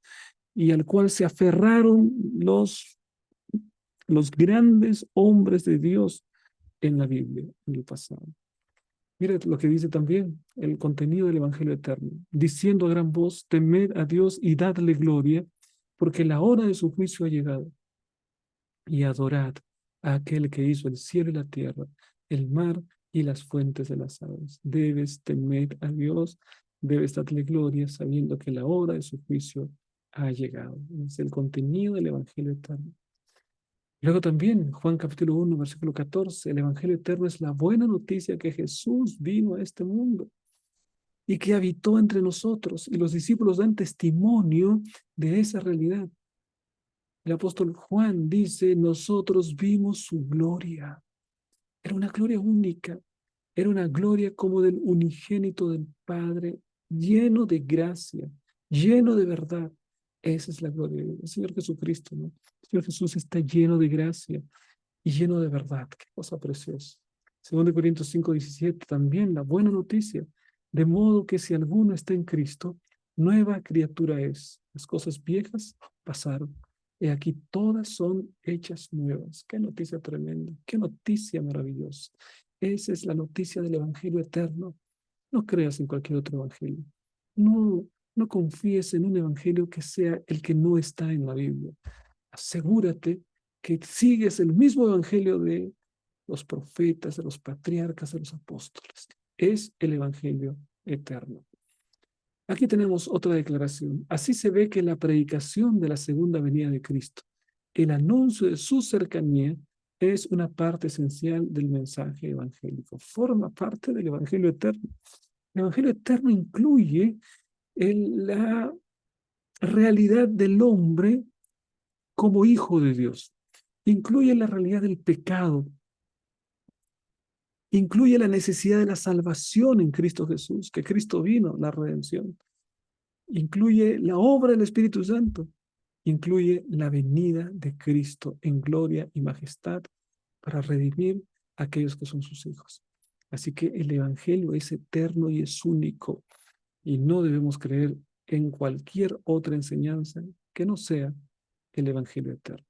y al cual se aferraron los grandes hombres de Dios en la Biblia, en el pasado. Mira lo que dice también el contenido del Evangelio eterno, diciendo a gran voz, temed a Dios y dadle gloria, porque la hora de su juicio ha llegado, y adorad a aquel que hizo el cielo y la tierra, el mar y las fuentes de las aguas. Debes temer a Dios, debes darle gloria, sabiendo que la hora de su juicio ha llegado. Es el contenido del Evangelio eterno. Luego también, Juan capítulo 1, versículo 14, el Evangelio eterno es la buena noticia que Jesús vino a este mundo y que habitó entre nosotros. Y los discípulos dan testimonio de esa realidad. El apóstol Juan dice, nosotros vimos su gloria. Era una gloria única. Era una gloria como del unigénito del Padre, lleno de gracia, lleno de verdad. Esa es la gloria del Señor Jesucristo, ¿no? El Señor Jesús está lleno de gracia y lleno de verdad. Qué cosa preciosa. 2 Corintios 5:17, también la buena noticia. De modo que si alguno está en Cristo, nueva criatura es. Las cosas viejas pasaron. Y aquí todas son hechas nuevas. Qué noticia tremenda. Qué noticia maravillosa. Esa es la noticia del Evangelio eterno. No creas en cualquier otro Evangelio. No, no confíes en un Evangelio que sea el que no está en la Biblia. Asegúrate que sigues el mismo evangelio de los profetas, de los patriarcas, de los apóstoles. Es el evangelio eterno. Aquí tenemos otra declaración. Así se ve que la predicación de la segunda venida de Cristo, el anuncio de su cercanía, es una parte esencial del mensaje evangélico. Forma parte del evangelio eterno. El evangelio eterno incluye la realidad del hombre como hijo de Dios. Incluye la realidad del pecado, incluye la necesidad de la salvación en Cristo Jesús, que Cristo vino, la redención, incluye la obra del Espíritu Santo, incluye la venida de Cristo en gloria y majestad para redimir a aquellos que son sus hijos. Así que el Evangelio es eterno y es único y no debemos creer en cualquier otra enseñanza que no sea el Evangelio eterno.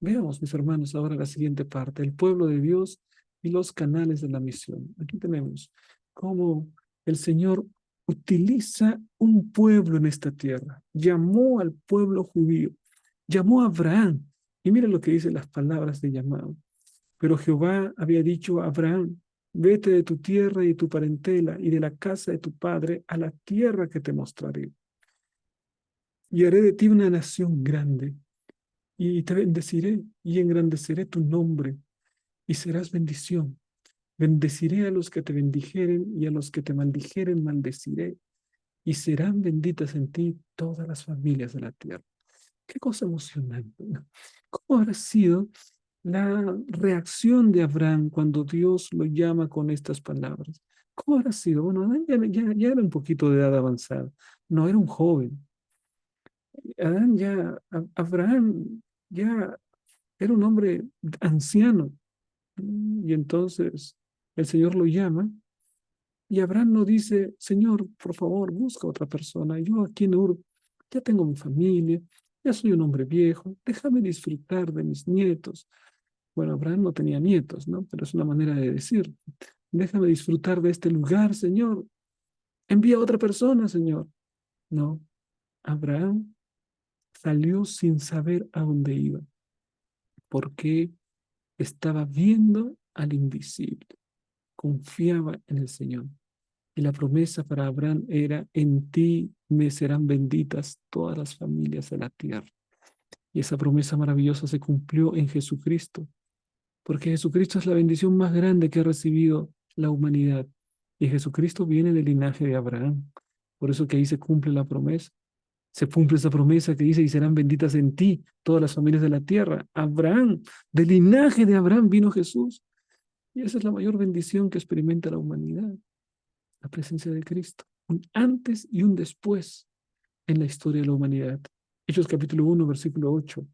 Veamos, mis hermanos, ahora la siguiente parte, el pueblo de Dios y los canales de la misión. Aquí tenemos cómo el Señor utiliza un pueblo en esta tierra. Llamó al pueblo judío, llamó a Abraham. Y mira lo que dicen las palabras de llamado. Pero Jehová había dicho a Abraham, Vete de tu tierra y tu parentela y de la casa de tu padre a la tierra que te mostraré. Y haré de ti una nación grande y te bendeciré y engrandeceré tu nombre y serás bendición. Bendeciré a los que te bendijeren y a los que te maldijeren maldeciré y serán benditas en ti todas las familias de la tierra. Qué cosa emocionante, ¿no? ¿Cómo habrá sido la reacción de Abraham cuando Dios lo llama con estas palabras? ¿Cómo habrá sido? Bueno, Adán ya era un poquito de edad avanzada, no era un joven. Abraham ya era un hombre anciano. Y entonces el Señor lo llama y Abraham no dice, Señor, por favor, busca otra persona. Yo aquí en Ur ya tengo mi familia, ya soy un hombre viejo, déjame disfrutar de mis nietos. Bueno, Abraham no tenía nietos, ¿no? Pero es una manera de decir, déjame disfrutar de este lugar, Señor. Envía a otra persona, Señor. No, Abraham salió sin saber a dónde iba, porque estaba viendo al invisible, confiaba en el Señor. Y la promesa para Abraham era, en ti me serán benditas todas las familias de la tierra. Y esa promesa maravillosa se cumplió en Jesucristo, porque Jesucristo es la bendición más grande que ha recibido la humanidad. Y Jesucristo viene del linaje de Abraham. Por eso que ahí se cumple la promesa. Se cumple esa promesa que dice, y serán benditas en ti todas las familias de la tierra. Abraham, del linaje de Abraham vino Jesús. Y esa es la mayor bendición que experimenta la humanidad, la presencia de Cristo. Un antes y un después en la historia de la humanidad. Hechos capítulo 1, versículo 8.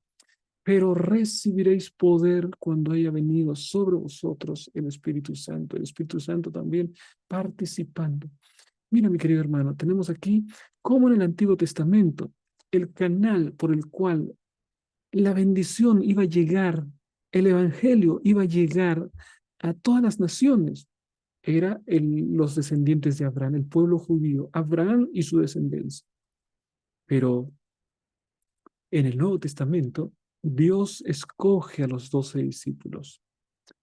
Pero recibiréis poder cuando haya venido sobre vosotros el Espíritu Santo. El Espíritu Santo también participando. Mira, mi querido hermano, tenemos aquí, como en el Antiguo Testamento, el canal por el cual la bendición iba a llegar, el Evangelio iba a llegar a todas las naciones. Era los descendientes de Abraham, el pueblo judío, Abraham y su descendencia. Pero en el Nuevo Testamento, Dios escoge a los 12 discípulos.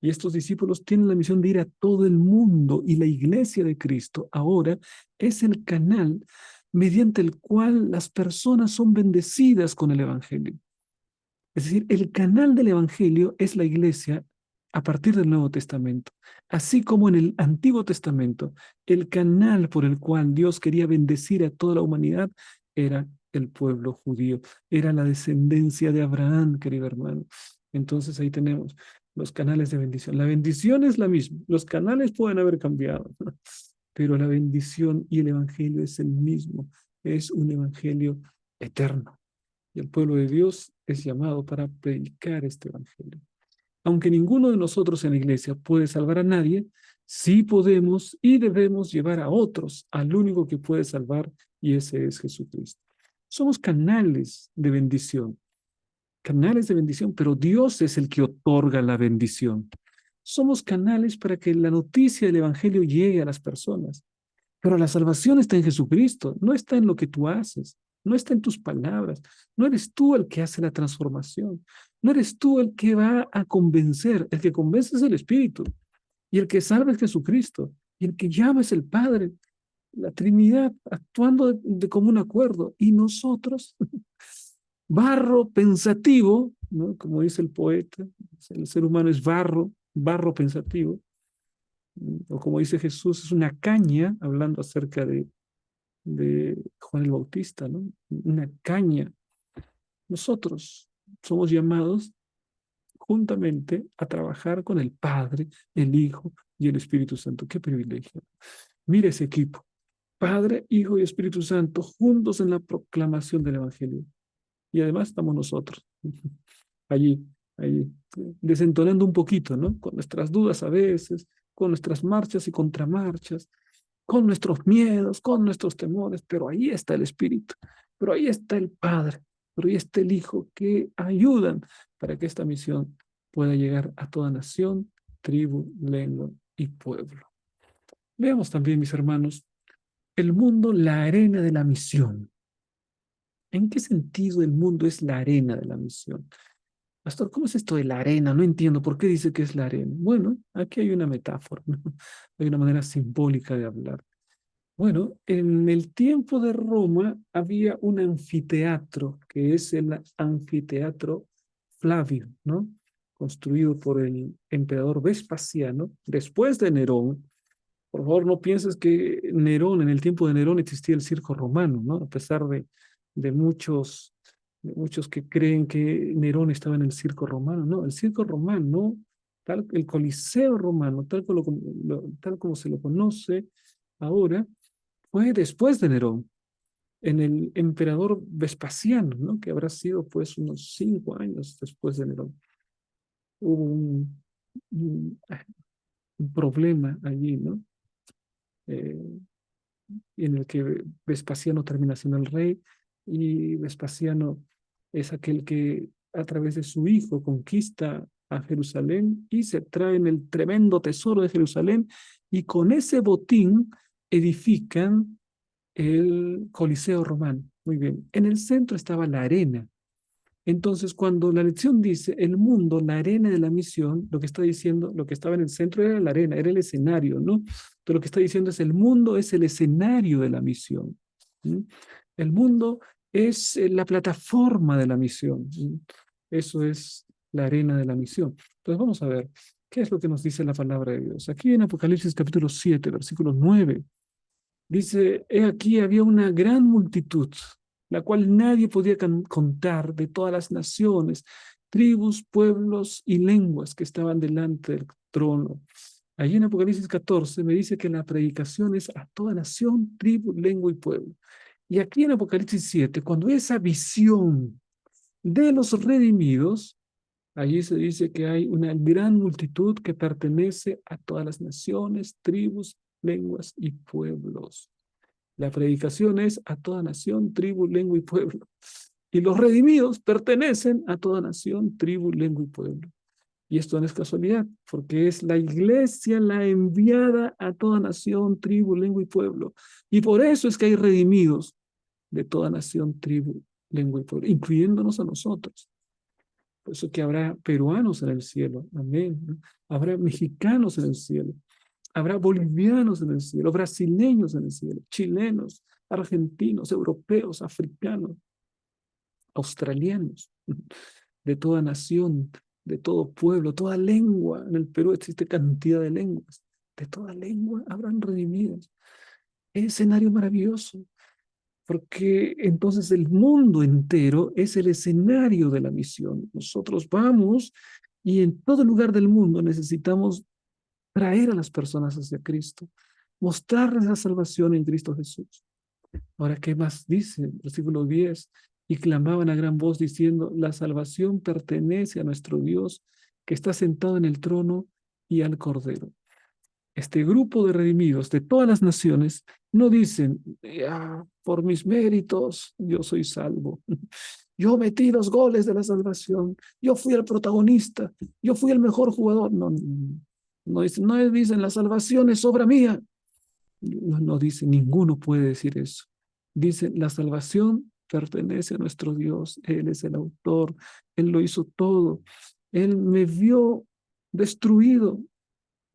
Y estos discípulos tienen la misión de ir a todo el mundo y la iglesia de Cristo ahora es el canal mediante el cual las personas son bendecidas con el Evangelio. Es decir, el canal del Evangelio es la iglesia a partir del Nuevo Testamento. Así como en el Antiguo Testamento, el canal por el cual Dios quería bendecir a toda la humanidad era el pueblo judío, era la descendencia de Abraham, querido hermano. Entonces ahí tenemos los canales de bendición. La bendición es la misma, los canales pueden haber cambiado, pero la bendición y el Evangelio es el mismo, es un Evangelio eterno. Y el pueblo de Dios es llamado para predicar este evangelio. Aunque ninguno de nosotros en la iglesia puede salvar a nadie, sí podemos y debemos llevar a otros al único que puede salvar, y ese es Jesucristo. Somos canales de bendición, pero Dios es el que otorga la bendición. Somos canales para que la noticia del evangelio llegue a las personas. Pero la salvación está en Jesucristo, no está en lo que tú haces, no está en tus palabras, no eres tú el que hace la transformación, no eres tú el que va a convencer, el que convence es el Espíritu, y el que salva es Jesucristo, y el que llama es el Padre, la Trinidad actuando de común acuerdo, y nosotros, barro pensativo, ¿no? Como dice el poeta, el ser humano es barro, barro pensativo, o como dice Jesús, es una caña, hablando acerca de Juan el Bautista, ¿no? Una caña. Nosotros somos llamados juntamente a trabajar con el Padre, el Hijo y el Espíritu Santo. ¡Qué privilegio! Mire ese equipo. Padre, Hijo y Espíritu Santo juntos en la proclamación del Evangelio. Y además estamos nosotros allí, allí, desentonando un poquito, ¿no? Con nuestras dudas a veces, con nuestras marchas y contramarchas, con nuestros miedos, con nuestros temores, pero ahí está el Espíritu, pero ahí está el Padre, pero ahí está el Hijo que ayudan para que esta misión pueda llegar a toda nación, tribu, lengua y pueblo. Veamos también, mis hermanos, el mundo, la arena de la misión. ¿En qué sentido el mundo es la arena de la misión? Pastor, ¿cómo es esto de la arena? No entiendo por qué dice que es la arena. Bueno, aquí hay una metáfora, ¿no? Hay una manera simbólica de hablar. Bueno, en el tiempo de Roma había un anfiteatro, que es el anfiteatro Flavio, ¿no? Construido por el emperador Vespasiano, después de Nerón. Por favor, no pienses que Nerón, en el tiempo de Nerón existía el circo romano, ¿no? A pesar de muchos, de muchos que creen que Nerón estaba en el circo romano. No, el circo romano, el Coliseo romano, tal como se lo conoce ahora, fue después de Nerón, en el emperador Vespasiano, ¿no? Que habrá sido pues unos 5 años después de Nerón. Hubo un, un problema allí, ¿no? Eh, en el que Vespasiano termina siendo el rey y Vespasiano es aquel que a través de su hijo conquista a Jerusalén y se traen el tremendo tesoro de Jerusalén y con ese botín edifican el Coliseo romano. Muy bien. En el centro estaba la arena. Entonces, cuando la lección dice el mundo, la arena de la misión, lo que está diciendo, lo que estaba en el centro era la arena, era el escenario, ¿no? Pero lo que está diciendo es el mundo es el escenario de la misión. ¿Sí? El mundo es la plataforma de la misión. ¿Sí? Eso es la arena de la misión. Entonces, vamos a ver, ¿qué es lo que nos dice la palabra de Dios? Aquí en Apocalipsis capítulo 7, versículo 9. Dice, he aquí había una gran multitud, la cual nadie podía contar, de todas las naciones, tribus, pueblos y lenguas que estaban delante del trono. Allí en Apocalipsis 14 me dice que la predicación es a toda nación, tribu, lengua y pueblo. Y aquí en Apocalipsis 7, cuando esa visión de los redimidos, allí se dice que hay una gran multitud que pertenece a todas las naciones, tribus, lenguas y pueblos. La predicación es a toda nación, tribu, lengua y pueblo. Y los redimidos pertenecen a toda nación, tribu, lengua y pueblo. Y esto no es casualidad, porque es la iglesia la enviada a toda nación, tribu, lengua y pueblo. Y por eso es que hay redimidos de toda nación, tribu, lengua y pueblo, incluyéndonos a nosotros. Por eso que habrá peruanos en el cielo, amén. ¿No? Habrá mexicanos en el cielo, habrá bolivianos en el cielo, brasileños en el cielo, chilenos, argentinos, europeos, africanos, australianos, de toda nación, de todo pueblo, toda lengua. En el Perú existe cantidad de lenguas. De toda lengua habrán redimidos. Es escenario maravilloso, porque entonces el mundo entero es el escenario de la misión. Nosotros vamos y en todo lugar del mundo necesitamos traer a las personas hacia Cristo, mostrarles la salvación en Cristo Jesús. Ahora, ¿qué más dice? Versículo 10. Y clamaban a gran voz diciendo, la salvación pertenece a nuestro Dios que está sentado en el trono y al Cordero. Este grupo de redimidos de todas las naciones no dicen, por mis méritos yo soy salvo. Yo metí los goles de la salvación. Yo fui el protagonista. Yo fui el mejor jugador. No, no dicen, la salvación es obra mía. No, no dice, ninguno puede decir eso. Dice, la salvación pertenece a nuestro Dios. Él es el autor. Él lo hizo todo. Él me vio destruido,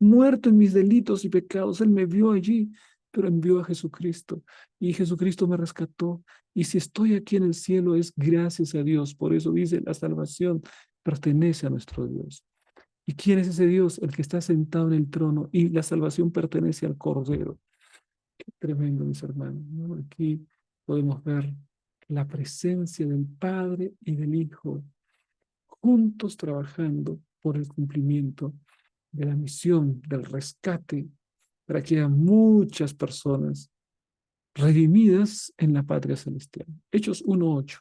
muerto en mis delitos y pecados. Él me vio allí, pero envió a Jesucristo. Y Jesucristo me rescató. Y si estoy aquí en el cielo es gracias a Dios. Por eso dice, la salvación pertenece a nuestro Dios. ¿Y quién es ese Dios? El que está sentado en el trono. Y la salvación pertenece al Cordero. Tremendo, mis hermanos, ¿no? Aquí podemos ver la presencia del Padre y del Hijo juntos trabajando por el cumplimiento de la misión del rescate para que haya muchas personas redimidas en la patria celestial. Hechos 1:8.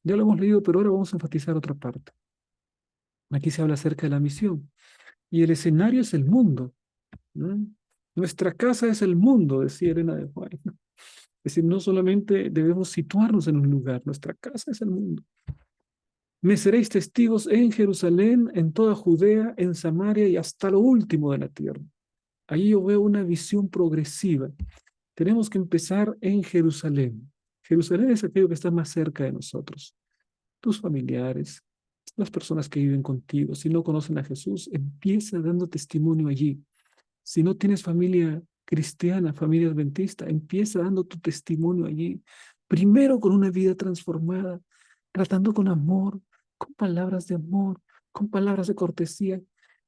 Ya lo hemos leído, pero ahora vamos a enfatizar otra parte. Aquí se habla acerca de la misión y el escenario es el mundo, ¿no? Nuestra casa es el mundo, decía Elena de Juárez. Es decir, no solamente debemos situarnos en un lugar, nuestra casa es el mundo. Me seréis testigos en Jerusalén, en toda Judea, en Samaria y hasta lo último de la tierra. Ahí yo veo una visión progresiva. Tenemos que empezar en Jerusalén. Jerusalén es aquello que está más cerca de nosotros. Tus familiares, las personas que viven contigo. Si no conocen a Jesús, empieza dando testimonio allí. Si no tienes familia cristiana, familia adventista, empieza dando tu testimonio allí. Primero con una vida transformada, tratando con amor, con palabras de amor, con palabras de cortesía,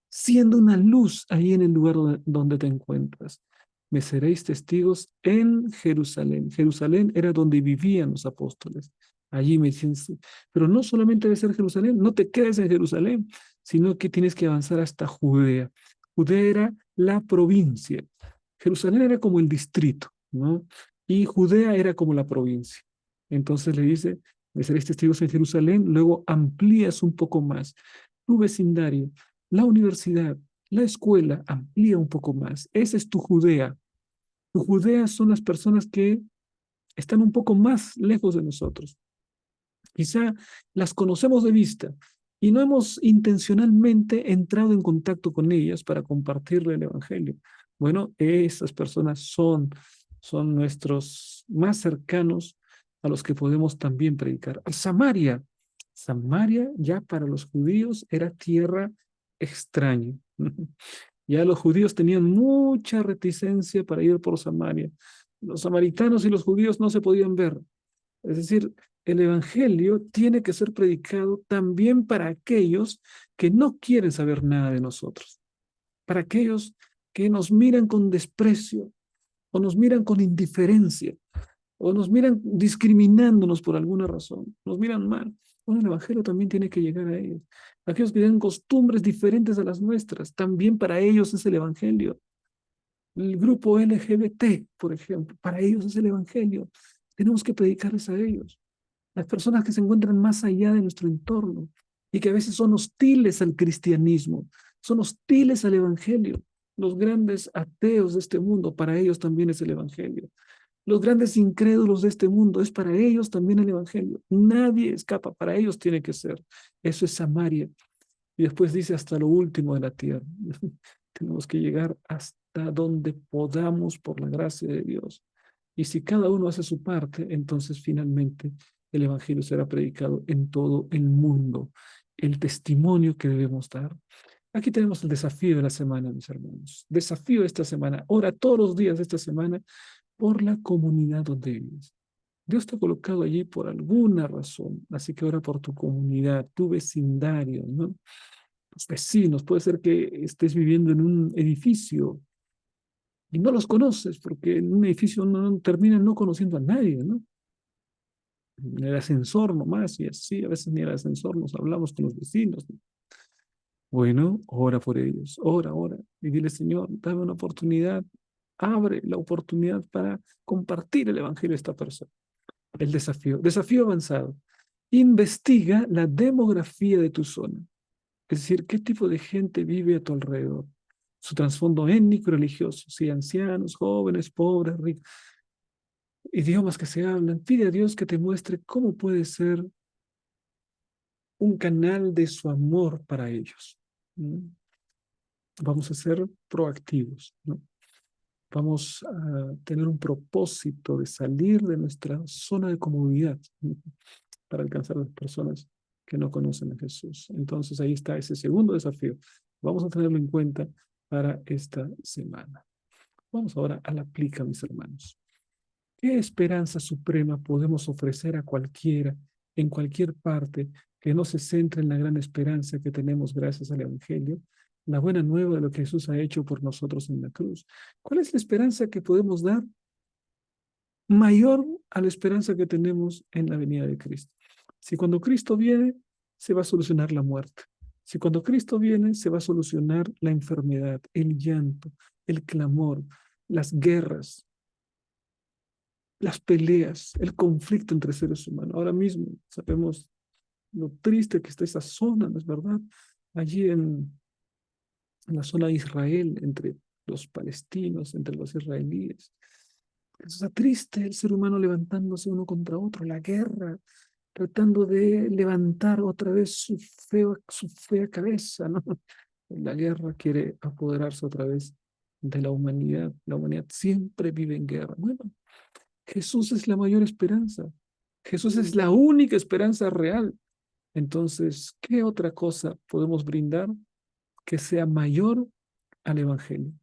siendo una luz ahí en el lugar donde te encuentras. Me seréis testigos en Jerusalén. Jerusalén era donde vivían los apóstoles. Allí me dicen, sí. Pero no solamente debe ser Jerusalén, no te quedes en Jerusalén, sino que tienes que avanzar hasta Judea. Judea era la provincia. Jerusalén era como el distrito, ¿no? Y Judea era como la provincia. Entonces le dice, me seréis testigos en Jerusalén, luego amplías un poco más tu vecindario, la universidad, la escuela, amplía un poco más. Esa es tu Judea. Tu Judea son las personas que están un poco más lejos de nosotros. Quizá las conocemos de vista y no hemos intencionalmente entrado en contacto con ellas para compartirle el Evangelio. Bueno, esas personas son nuestros más cercanos a los que podemos también predicar. A Samaria. Samaria ya para los judíos era tierra extraña. Ya los judíos tenían mucha reticencia para ir por Samaria. Los samaritanos y los judíos no se podían ver. Es decir, el Evangelio tiene que ser predicado también para aquellos que no quieren saber nada de nosotros, para aquellos que nos miran con desprecio o nos miran con indiferencia o nos miran discriminándonos por alguna razón, nos miran mal. Bueno, el Evangelio también tiene que llegar a ellos. Aquellos que tienen costumbres diferentes a las nuestras, también para ellos es el Evangelio. El grupo LGBT, por ejemplo, para ellos es el Evangelio. Tenemos que predicarles a ellos. Las personas que se encuentran más allá de nuestro entorno y que a veces son hostiles al cristianismo, son hostiles al evangelio. Los grandes ateos de este mundo, para ellos también es el evangelio. Los grandes incrédulos de este mundo, es para ellos también el evangelio. Nadie escapa, para ellos tiene que ser. Eso es Samaria. Y después dice hasta lo último de la tierra. Tenemos que llegar hasta donde podamos por la gracia de Dios. Y si cada uno hace su parte, entonces finalmente el Evangelio será predicado en todo el mundo. El testimonio que debemos dar. Aquí tenemos el desafío de la semana, mis hermanos. Desafío de esta semana. Ora todos los días de esta semana por la comunidad donde vives. Dios te ha colocado allí por alguna razón. Así que ora por tu comunidad, tu vecindario, ¿no? Tus vecinos. Puede ser que estés viviendo en un edificio y no los conoces, porque en un edificio no terminan no conociendo a nadie, ¿no? En el ascensor nomás, y así, a veces ni el ascensor nos hablamos con los vecinos, ¿no? Bueno, ora por ellos, ora, y dile, Señor, dame una oportunidad, abre la oportunidad para compartir el Evangelio a esta persona. El desafío avanzado. Investiga la demografía de tu zona, es decir, qué tipo de gente vive a tu alrededor, su trasfondo étnico y religioso, si ancianos, jóvenes, pobres, ricos, idiomas que se hablan. Pide a Dios que te muestre cómo puede ser un canal de su amor para ellos. ¿Mm? Vamos a ser proactivos, ¿no? Vamos a tener un propósito de salir de nuestra zona de comodidad, ¿no? Para alcanzar a las personas que no conocen a Jesús. Entonces ahí está ese segundo desafío. Vamos a tenerlo en cuenta para esta semana. Vamos ahora a la aplica, mis hermanos. ¿Qué esperanza suprema podemos ofrecer a cualquiera, en cualquier parte, que no se centre en la gran esperanza que tenemos gracias al Evangelio, la buena nueva de lo que Jesús ha hecho por nosotros en la cruz? ¿Cuál es la esperanza que podemos dar mayor a la esperanza que tenemos en la venida de Cristo? Si cuando Cristo viene, se va a solucionar la muerte. Si cuando Cristo viene, se va a solucionar la enfermedad, el llanto, el clamor, las guerras, las peleas, el conflicto entre seres humanos. Ahora mismo sabemos lo triste que está esa zona, ¿no es verdad? Allí en la zona de Israel, entre los palestinos, entre los israelíes. Está triste el ser humano levantándose uno contra otro, la guerra, tratando de levantar otra vez su fea cabeza, ¿no? La guerra quiere apoderarse otra vez de la humanidad. La humanidad siempre vive en guerra. Bueno, Jesús es la mayor esperanza. Jesús es la única esperanza real. Entonces, ¿qué otra cosa podemos brindar que sea mayor al Evangelio?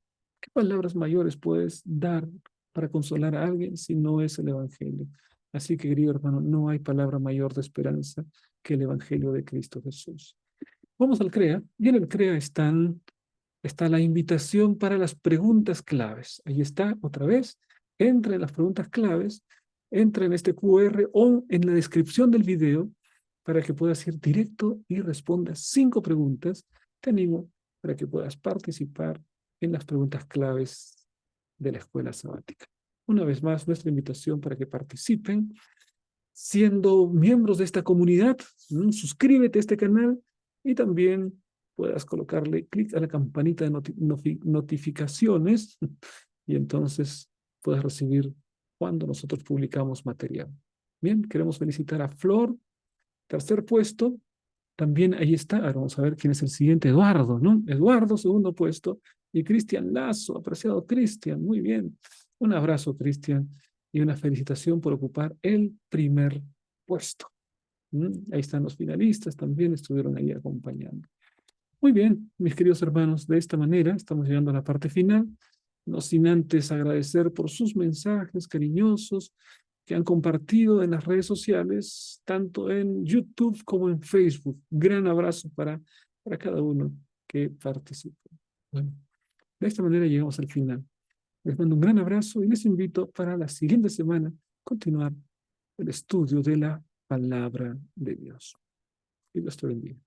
¿Qué palabras mayores puedes dar para consolar a alguien si no es el Evangelio? Así que, querido hermano, no hay palabra mayor de esperanza que el Evangelio de Cristo Jesús. Vamos al CREA, y en el CREA está la invitación para las preguntas claves. Ahí está, otra vez, entra en las preguntas claves, entra en este QR o en la descripción del video para que puedas ir directo y respondas 5 preguntas. Te animo para que puedas participar en las preguntas claves de la escuela sabática. Una vez más, nuestra invitación para que participen siendo miembros de esta comunidad. Suscríbete a este canal y también puedas colocarle clic a la campanita de notificaciones y entonces puedas recibir cuando nosotros publicamos material. Bien, queremos felicitar a Flor, tercer puesto. También ahí está, ahora vamos a ver quién es el siguiente, Eduardo, ¿no? Eduardo, segundo puesto, y Cristian Lazo, apreciado Cristian, muy bien. Un abrazo, Cristian, y una felicitación por ocupar el primer puesto. Ahí están los finalistas, también estuvieron ahí acompañando. Muy bien, mis queridos hermanos, de esta manera estamos llegando a la parte final, no sin antes agradecer por sus mensajes cariñosos que han compartido en las redes sociales, tanto en YouTube como en Facebook. Gran abrazo para cada uno que participó. Bueno, de esta manera llegamos al final. Les mando un gran abrazo y les invito para la siguiente semana continuar el estudio de la palabra de Dios. Y Dios te bendiga.